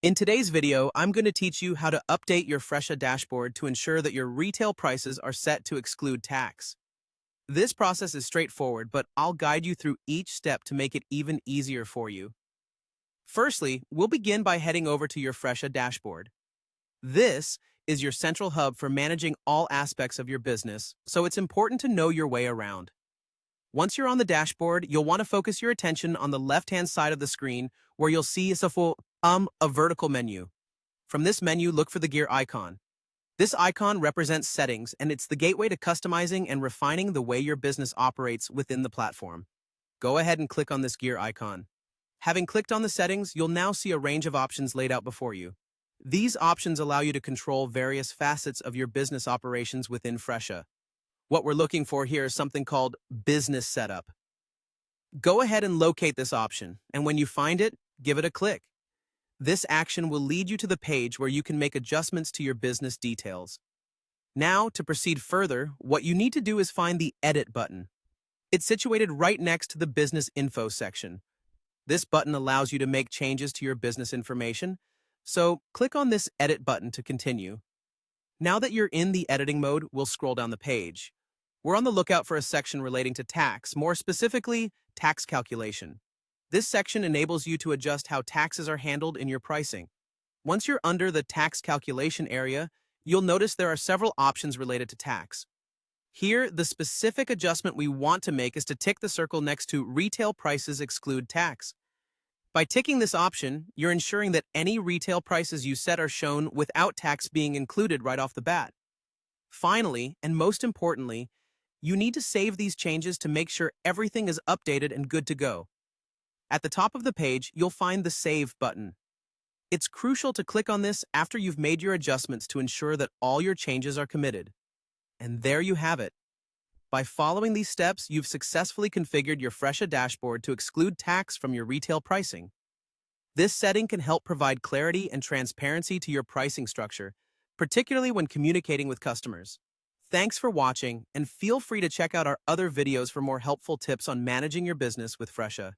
In today's video, I'm going to teach you how to update your Fresha dashboard to ensure that your retail prices are set to exclude tax. This process is straightforward, but I'll guide you through each step to make it even easier for you. Firstly, we'll begin by heading over to your Fresha dashboard. This is your central hub for managing all aspects of your business, so it's important to know your way around. Once you're on the dashboard, you'll want to focus your attention on the left-hand side of the screen where you'll see a vertical menu. From this menu, look for the gear icon. This icon represents settings, and it's the gateway to customizing and refining the way your business operates within the platform. Go ahead and click on this gear icon. Having clicked on the settings, you'll now see a range of options laid out before you. These options allow you to control various facets of your business operations within Fresha. What we're looking for here is something called Business Setup. Go ahead and locate this option, and when you find it, give it a click. This action will lead you to the page where you can make adjustments to your business details. Now, to proceed further, what you need to do is find the Edit button. It's situated right next to the Business Info section. This button allows you to make changes to your business information, so click on this Edit button to continue. Now that you're in the editing mode, we'll scroll down the page. We're on the lookout for a section relating to tax, more specifically, tax calculation. This section enables you to adjust how taxes are handled in your pricing. Once you're under the tax calculation area, you'll notice there are several options related to tax. Here, the specific adjustment we want to make is to tick the circle next to Retail Prices Exclude Tax. By ticking this option, you're ensuring that any retail prices you set are shown without tax being included right off the bat. Finally, and most importantly, you need to save these changes to make sure everything is updated and good to go. At the top of the page, you'll find the Save button. It's crucial to click on this after you've made your adjustments to ensure that all your changes are committed. And there you have it. By following these steps, you've successfully configured your Fresha dashboard to exclude tax from your retail pricing. This setting can help provide clarity and transparency to your pricing structure, particularly when communicating with customers. Thanks for watching, and feel free to check out our other videos for more helpful tips on managing your business with Fresha.